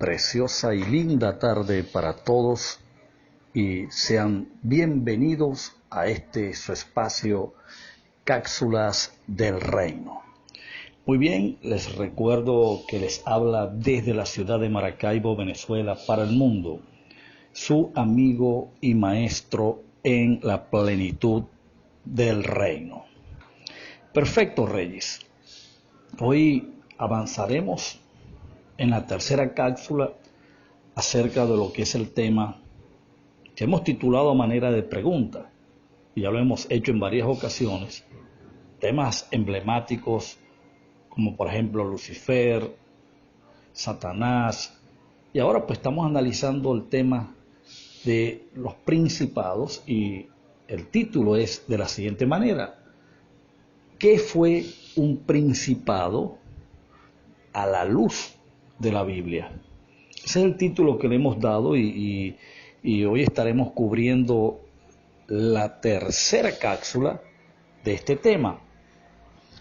preciosa y linda tarde para todos y sean bienvenidos a este su espacio Cápsulas del Reino. Muy bien, les recuerdo que les habla desde la ciudad de Maracaibo, Venezuela, para el mundo, su amigo y maestro en la plenitud del reino. Perfecto, Reyes. Hoy avanzaremos en la tercera cápsula acerca de lo que es el tema que hemos titulado a manera de pregunta, y ya lo hemos hecho en varias ocasiones, temas emblemáticos como por ejemplo Lucifer, Satanás, y ahora pues estamos analizando el tema de los principados y el título es de la siguiente manera: ¿qué fue un principado a la luz de la Biblia? Ese es el título que le hemos dado y hoy estaremos cubriendo la tercera cápsula de este tema.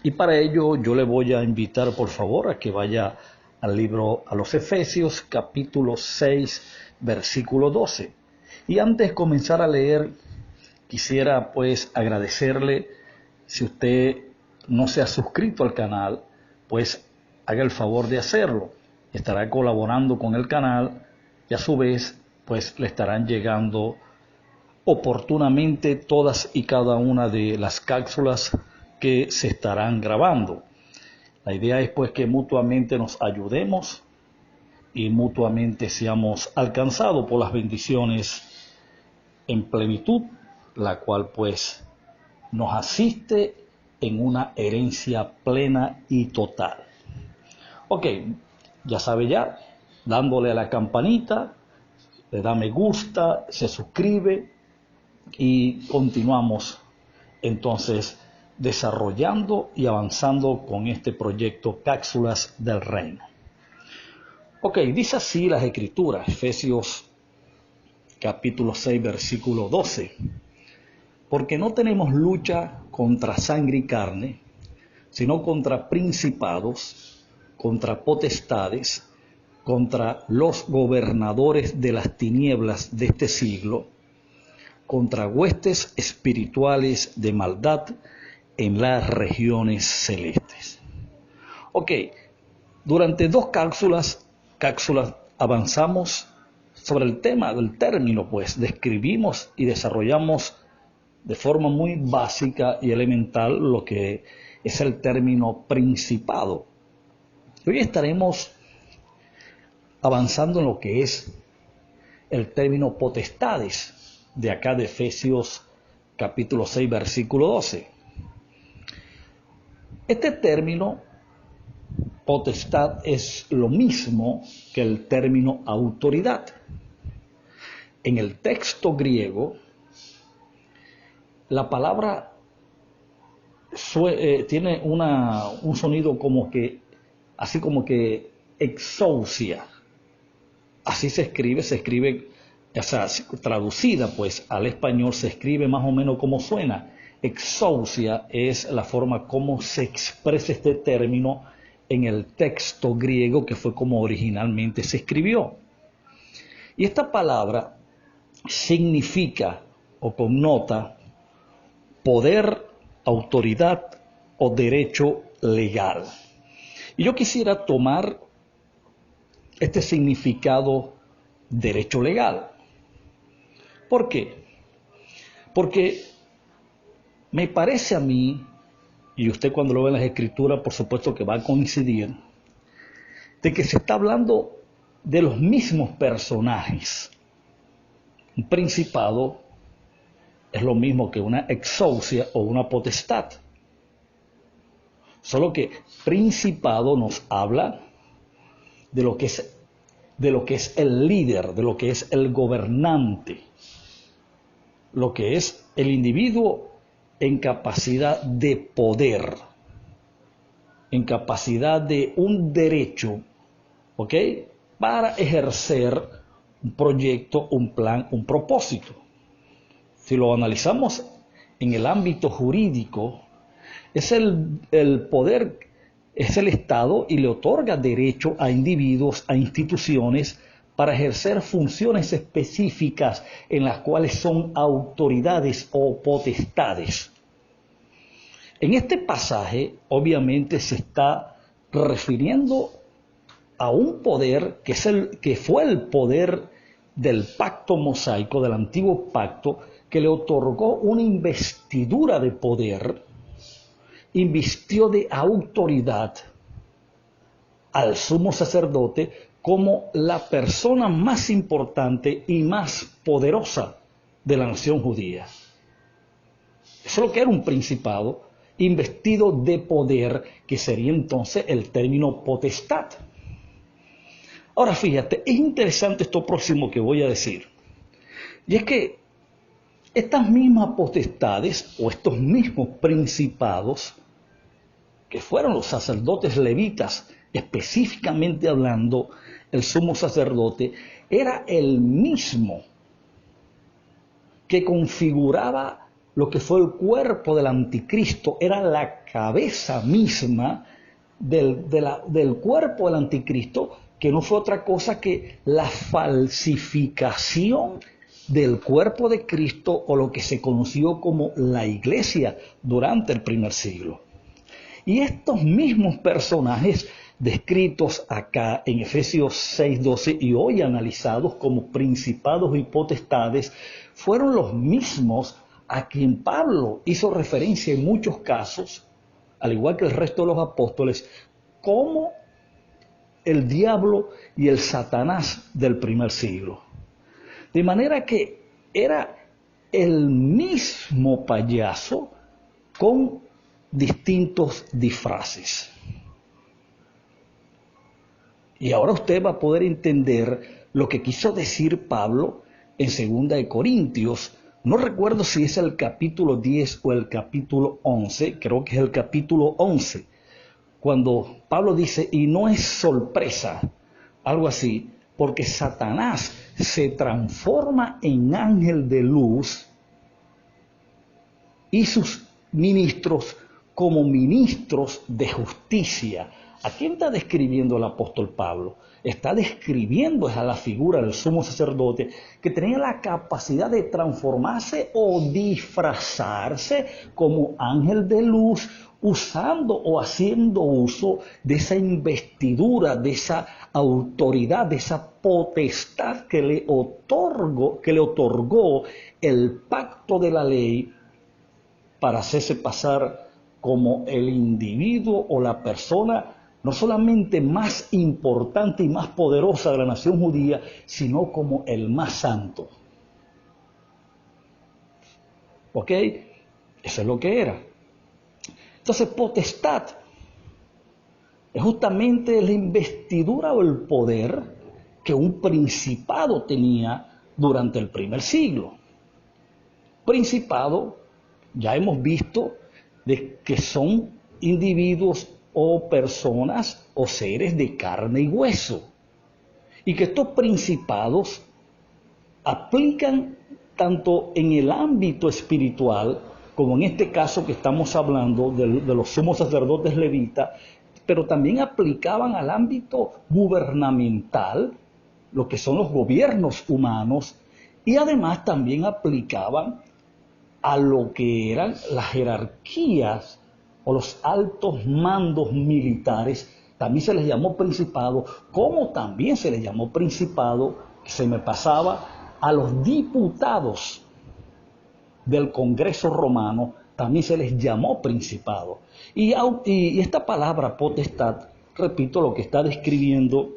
Y para ello yo le voy a invitar por favor a que vaya al libro a los Efesios capítulo 6 versículo 12. Y antes de comenzar a leer, quisiera pues agradecerle, si usted no se ha suscrito al canal, pues haga el favor de hacerlo. Estará colaborando con el canal y a su vez pues le estarán llegando oportunamente todas y cada una de las cápsulas que se estarán grabando. La idea es pues que mutuamente nos ayudemos y mutuamente seamos alcanzados por las bendiciones en plenitud, la cual pues nos asiste en una herencia plena y total. Ok, ya sabe ya, dándole a la campanita, le da me gusta, se suscribe y continuamos entonces desarrollando y avanzando con este proyecto Cápsulas del Reino. Ok, dice así las Escrituras, Efesios capítulo 6 versículo 12. Porque no tenemos lucha contra sangre y carne, sino contra principados, contra potestades, contra los gobernadores de las tinieblas de este siglo, contra huestes espirituales de maldad en las regiones celestes. Ok, durante dos cápsulas avanzamos sobre el tema del término, pues describimos y desarrollamos de forma muy básica y elemental lo que es el término principado. Hoy estaremos avanzando en lo que es el término potestades, de acá de Efesios capítulo 6 versículo 12. Este término potestad es lo mismo que el término autoridad. En el texto griego, la palabra tiene un sonido como que, así como que exousia. Así se escribe, o sea, traducida pues al español se escribe más o menos como suena. Exousia es la forma como se expresa este término en el texto griego, que fue como originalmente se escribió. Y esta palabra significa o connota poder, autoridad o derecho legal. Y yo quisiera tomar este significado derecho legal. ¿Por qué? Porque me parece a mí, y usted cuando lo ve en las escrituras por supuesto que va a coincidir, de que se está hablando de los mismos personajes. Un principado es lo mismo que una exousia o una potestad. Solo que principado nos habla de lo que es el líder, de lo que es el gobernante, lo que es el individuo en capacidad de poder, en capacidad de un derecho, ¿ok?, para ejercer un proyecto, un plan, un propósito. Si lo analizamos en el ámbito jurídico, es el poder es el Estado y le otorga derecho a individuos, a instituciones, para ejercer funciones específicas en las cuales son autoridades o potestades. En este pasaje, obviamente, se está refiriendo a un poder que fue el poder del pacto mosaico, del antiguo pacto, que le otorgó una investidura de poder, invistió de autoridad al sumo sacerdote como la persona más importante y más poderosa de la nación judía. Eso es lo que era un principado investido de poder, que sería entonces el término potestad. Ahora fíjate, es interesante esto próximo que voy a decir. Y es que estas mismas potestades o estos mismos principados, que fueron los sacerdotes levitas, específicamente hablando, el sumo sacerdote, era el mismo que configuraba lo que fue el cuerpo del anticristo, era la cabeza misma del cuerpo del anticristo, que no fue otra cosa que la falsificación del cuerpo de Cristo, o lo que se conoció como la iglesia durante el primer siglo. Y estos mismos personajes descritos acá en Efesios 6:12 y hoy analizados como principados y potestades, fueron los mismos a quien Pablo hizo referencia en muchos casos, al igual que el resto de los apóstoles, como el diablo y el Satanás del primer siglo. De manera que era el mismo payaso con distintos disfraces. Y ahora usted va a poder entender lo que quiso decir Pablo en 2 Corintios. No recuerdo si es el capítulo 10 o el capítulo 11, creo que es el capítulo 11, cuando Pablo dice, y no es sorpresa, algo así, porque Satanás se transforma en ángel de luz y sus ministros como ministros de justicia. ¿A quién está describiendo el apóstol Pablo? Está describiendo a la figura del sumo sacerdote que tenía la capacidad de transformarse o disfrazarse como ángel de luz, usando o haciendo uso de esa investidura, de esa autoridad, de esa potestad que le otorgó el pacto de la ley, para hacerse pasar como el individuo o la persona no solamente más importante y más poderosa de la nación judía, sino como el más santo. ¿Ok? Eso es lo que era. Entonces, potestad es justamente la investidura o el poder que un principado tenía durante el primer siglo. Principado, ya hemos visto, de que son individuos o personas o seres de carne y hueso. Y que estos principados aplican tanto en el ámbito espiritual, como en este caso que estamos hablando de los sumos sacerdotes levitas, pero también aplicaban al ámbito gubernamental, lo que son los gobiernos humanos, y además también aplicaban a lo que eran las jerarquías o los altos mandos militares. También se les llamó principado, como también se les llamó principado, que se me pasaba, a los diputados del Congreso romano, también se les llamó principado. Y esta palabra potestad, repito, lo que está describiendo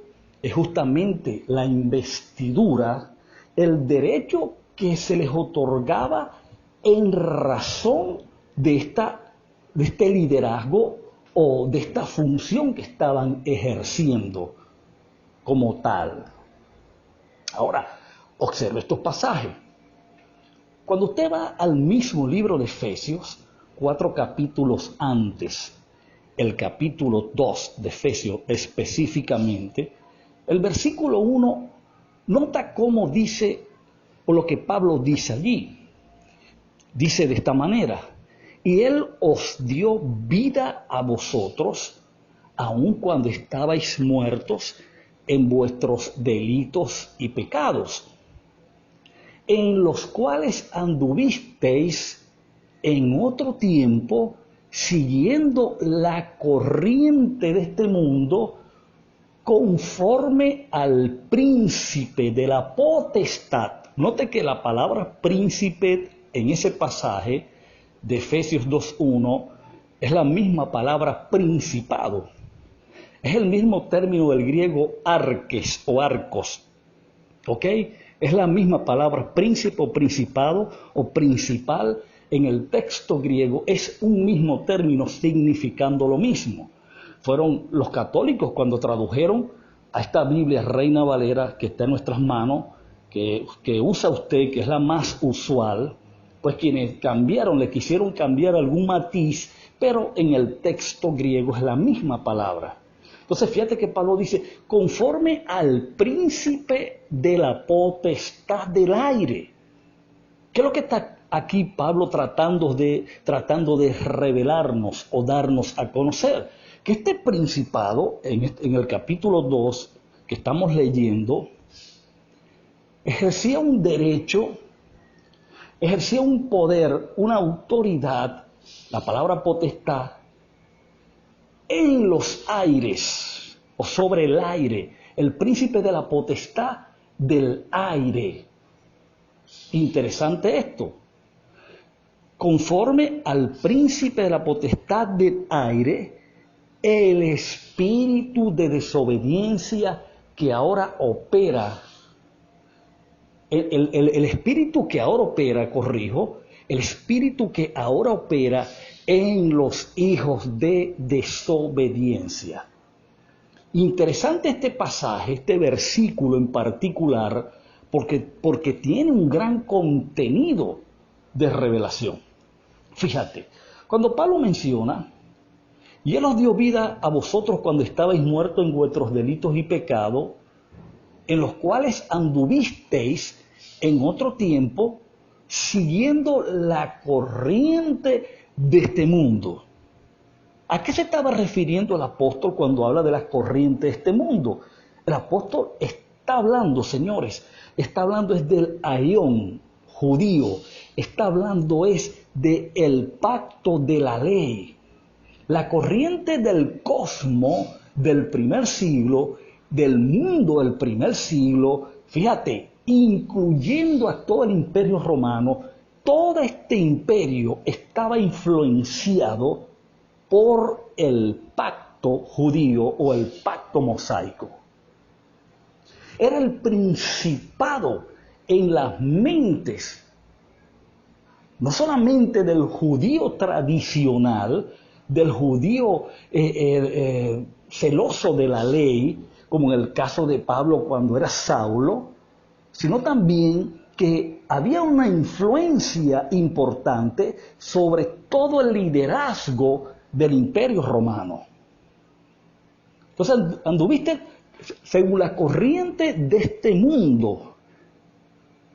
es justamente la investidura, el derecho que se les otorgaba en razón de este liderazgo o de esta función que estaban ejerciendo como tal. Ahora, observe estos pasajes. Cuando usted va al mismo libro de Efesios, 4 capítulos antes, el capítulo 2 de Efesios específicamente, el versículo 1, nota cómo dice, o lo que Pablo dice allí. Dice de esta manera, y Él os dio vida a vosotros aun cuando estabais muertos en vuestros delitos y pecados, en los cuales anduvisteis en otro tiempo, siguiendo la corriente de este mundo, conforme al príncipe de la potestad. Note que la palabra príncipe en ese pasaje de Efesios 2:1 es la misma palabra principado. Es el mismo término del griego arques o arcos. ¿Ok? Es la misma palabra príncipe o principado o principal en el texto griego. Es un mismo término significando lo mismo. Fueron los católicos cuando tradujeron a esta Biblia Reina Valera que está en nuestras manos, que usa usted, que es la más usual, pues quienes cambiaron, le quisieron cambiar algún matiz, pero en el texto griego es la misma palabra. Entonces fíjate que Pablo dice, conforme al príncipe de la potestad del aire. ¿Qué es lo que está aquí Pablo tratando de revelarnos o darnos a conocer? Que este principado, en el capítulo 2 que estamos leyendo, ejercía un derecho, ejercía un poder, una autoridad, la palabra potestad, en los aires o sobre el aire, el príncipe de la potestad del aire. Interesante esto. Conforme al príncipe de la potestad del aire, el espíritu de desobediencia que ahora opera, el espíritu que ahora opera, el espíritu que ahora opera en los hijos de desobediencia. Interesante este pasaje, este versículo en particular, porque tiene un gran contenido de revelación. Fíjate, cuando Pablo menciona, y Él os dio vida a vosotros cuando estabais muertos en vuestros delitos y pecados, en los cuales anduvisteis en otro tiempo, siguiendo la corriente de este mundo. ¿A qué se estaba refiriendo el apóstol cuando habla de la corriente de este mundo? El apóstol está hablando, señores, está hablando es del aión judío, está hablando es del pacto de la ley. La corriente del cosmos del primer siglo, del mundo del primer siglo, fíjate, incluyendo a todo el imperio romano, todo este imperio estaba influenciado por el pacto judío o el pacto mosaico. Era el principado en las mentes, no solamente del judío tradicional, del judío celoso de la ley, como en el caso de Pablo cuando era Saulo, sino también que había una influencia importante sobre todo el liderazgo del imperio romano. Entonces anduviste según la corriente de este mundo,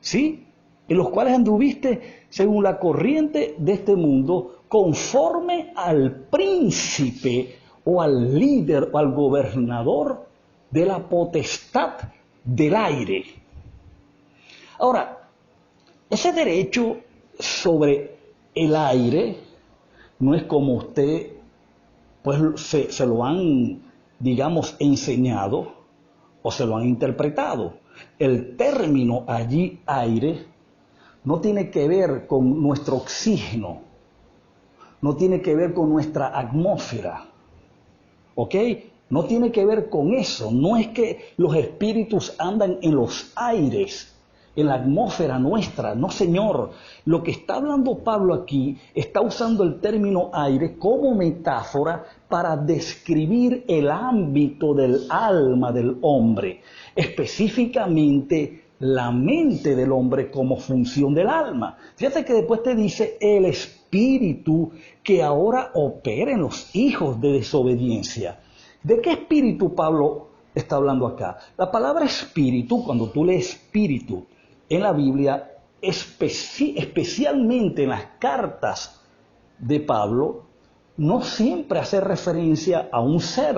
¿sí? En los cuales anduviste según la corriente de este mundo, conforme al príncipe o al líder o al gobernador de la potestad del aire. Ahora, ese derecho sobre el aire no es como usted, pues se lo han, digamos, enseñado o se lo han interpretado. El término allí, aire, no tiene que ver con nuestro oxígeno, no tiene que ver con nuestra atmósfera, ¿ok? No tiene que ver con eso, no es que los espíritus andan en los aires, en la atmósfera nuestra, no señor. Lo que está hablando Pablo aquí, está usando el término aire como metáfora para describir el ámbito del alma del hombre, específicamente la mente del hombre como función del alma. Fíjate que después te dice el espíritu que ahora opera en los hijos de desobediencia. ¿De qué espíritu Pablo está hablando acá? La palabra espíritu, cuando tú lees espíritu en la Biblia, especialmente en las cartas de Pablo, no siempre hace referencia a un ser.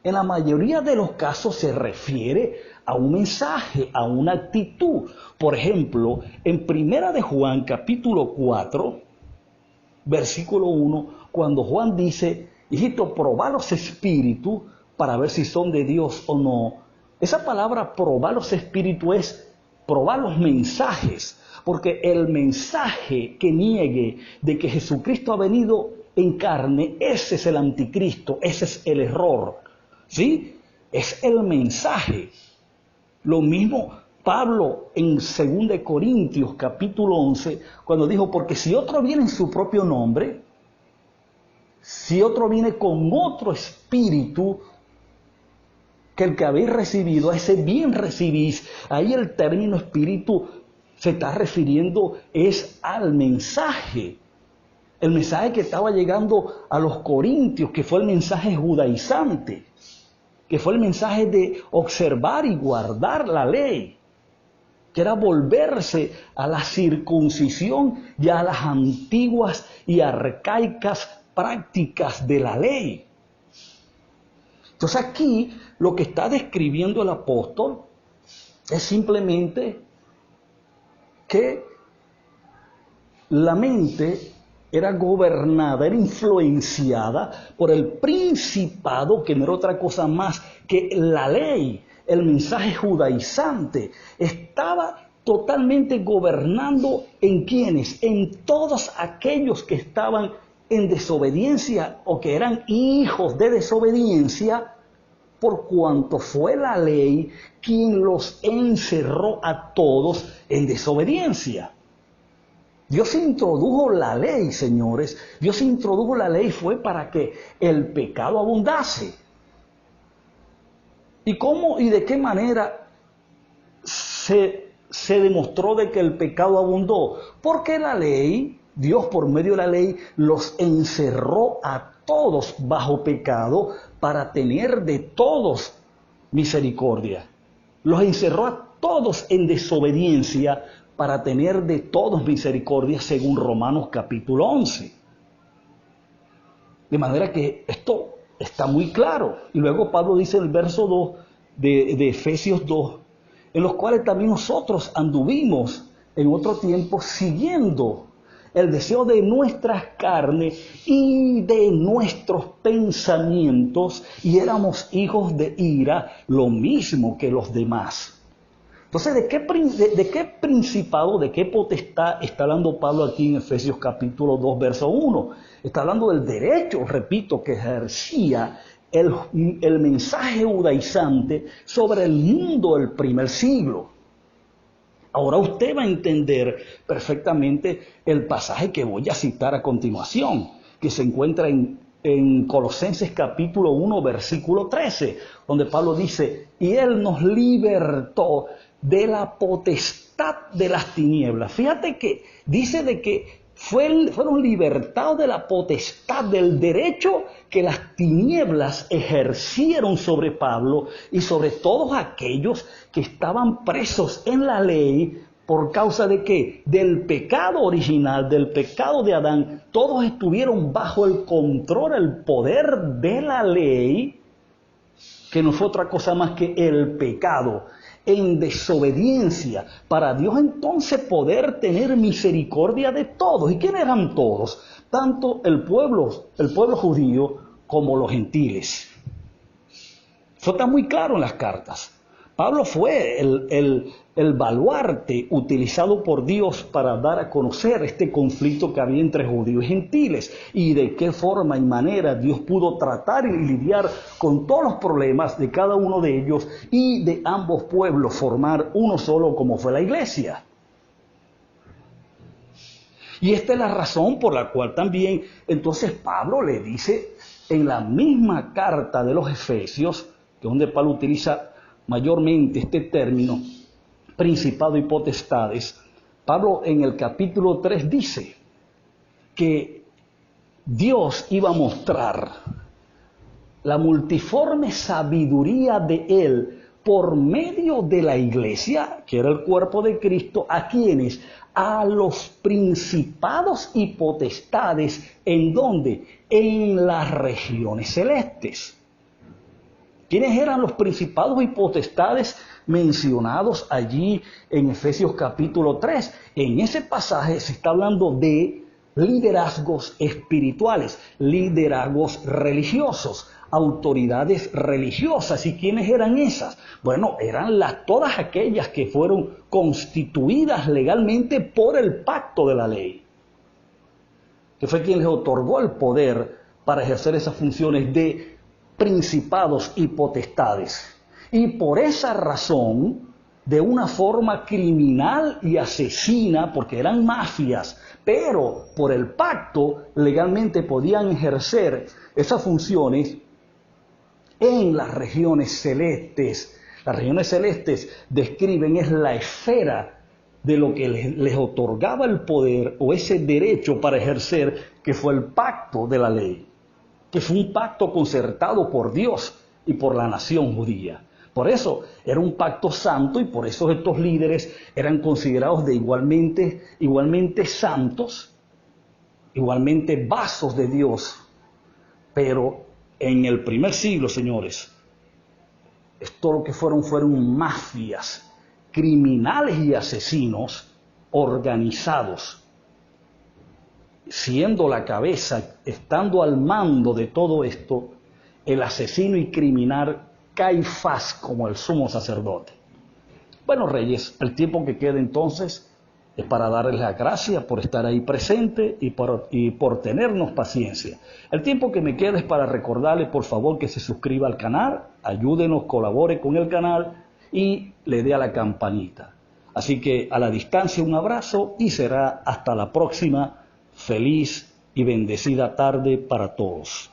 En la mayoría de los casos se refiere a un mensaje, a una actitud. Por ejemplo, en Primera de Juan, capítulo 4, versículo 1, cuando Juan dice, hijito, probad los espíritus para ver si son de Dios o no. Esa palabra probar los espíritus es probar los mensajes, porque el mensaje que niegue de que Jesucristo ha venido en carne, ese es el anticristo, ese es el error, ¿sí? Es el mensaje. Lo mismo Pablo en 2 Corintios capítulo 11, cuando dijo, porque si otro viene en su propio nombre, si otro viene con otro espíritu que el que habéis recibido, a ese bien recibís, ahí el término espíritu se está refiriendo es al mensaje. El mensaje que estaba llegando a los corintios, que fue el mensaje judaizante, que fue el mensaje de observar y guardar la ley, que era volverse a la circuncisión y a las antiguas y arcaicas prácticas de la ley. Entonces aquí lo que está describiendo el apóstol es simplemente que la mente era gobernada, era influenciada por el principado, que no era otra cosa más que la ley, el mensaje judaizante. Estaba totalmente gobernando en quienes, en todos aquellos que estaban en desobediencia o que eran hijos de desobediencia, por cuanto fue la ley quien los encerró a todos en desobediencia. Dios introdujo la ley, señores. Dios introdujo la ley fue para que el pecado abundase. ¿Y cómo y de qué manera se demostró de que el pecado abundó? Porque la ley, Dios por medio de la ley, los encerró a todos bajo pecado para tener de todos misericordia. Los encerró a todos en desobediencia para tener de todos misericordia, según Romanos capítulo 11. De manera que esto está muy claro. Y luego Pablo dice en el verso 2 de Efesios 2, en los cuales también nosotros anduvimos en otro tiempo siguiendo el deseo de nuestras carnes y de nuestros pensamientos, y éramos hijos de ira, lo mismo que los demás. Entonces, ¿de qué principado, de qué potestad está hablando Pablo aquí en Efesios capítulo 2, verso 1? Está hablando del derecho, repito, que ejercía el mensaje judaizante sobre el mundo del primer siglo. Ahora usted va a entender perfectamente el pasaje que voy a citar a continuación, que se encuentra en Colosenses capítulo 1, versículo 13, donde Pablo dice, y Él nos libertó de la potestad de las tinieblas. Fíjate que dice de que fueron libertados de la potestad del derecho que las tinieblas ejercieron sobre Pablo y sobre todos aquellos que estaban presos en la ley. ¿Por causa de qué? Del pecado original, del pecado de Adán. Todos estuvieron bajo el control, el poder de la ley, que no fue otra cosa más que el pecado, en desobediencia, para Dios entonces poder tener misericordia de todos. ¿Y quiénes eran todos? Tanto el pueblo judío como los gentiles. Eso está muy claro en las cartas. Pablo fue el baluarte utilizado por Dios para dar a conocer este conflicto que había entre judíos y gentiles y de qué forma y manera Dios pudo tratar y lidiar con todos los problemas de cada uno de ellos y de ambos pueblos formar uno solo como fue la iglesia. Y esta es la razón por la cual también entonces Pablo le dice en la misma carta de los Efesios, que es donde Pablo utiliza mayormente este término, principado y potestades. Pablo en el capítulo 3 dice que Dios iba a mostrar la multiforme sabiduría de Él por medio de la iglesia, que era el cuerpo de Cristo, ¿a quiénes? A los principados y potestades, ¿en dónde? En las regiones celestes. ¿Quiénes eran los principados y potestades mencionados allí en Efesios capítulo 3? En ese pasaje se está hablando de liderazgos espirituales, liderazgos religiosos, autoridades religiosas. ¿Y quiénes eran esas? Bueno, eran todas aquellas que fueron constituidas legalmente por el pacto de la ley, que fue quien les otorgó el poder para ejercer esas funciones de principados y potestades. Y por esa razón, de una forma criminal y asesina, porque eran mafias, pero por el pacto legalmente podían ejercer esas funciones en las regiones celestes. Las regiones celestes describen es la esfera de lo que les otorgaba el poder o ese derecho para ejercer, que fue el pacto de la ley, que fue un pacto concertado por Dios y por la nación judía. Por eso era un pacto santo y por eso estos líderes eran considerados de igualmente santos, igualmente vasos de Dios. Pero en el primer siglo, señores, esto lo que fueron mafias, criminales y asesinos organizados, siendo la cabeza, estando al mando de todo esto, el asesino y criminal Caifás como el sumo sacerdote. Bueno, reyes, el tiempo que queda entonces es para darles la gracia por estar ahí presente y por tenernos paciencia. El tiempo que me queda es para recordarles, por favor, que se suscriba al canal, ayúdenos, colabore con el canal y le dé a la campanita. Así que a la distancia un abrazo y será hasta la próxima. Feliz y bendecida tarde para todos.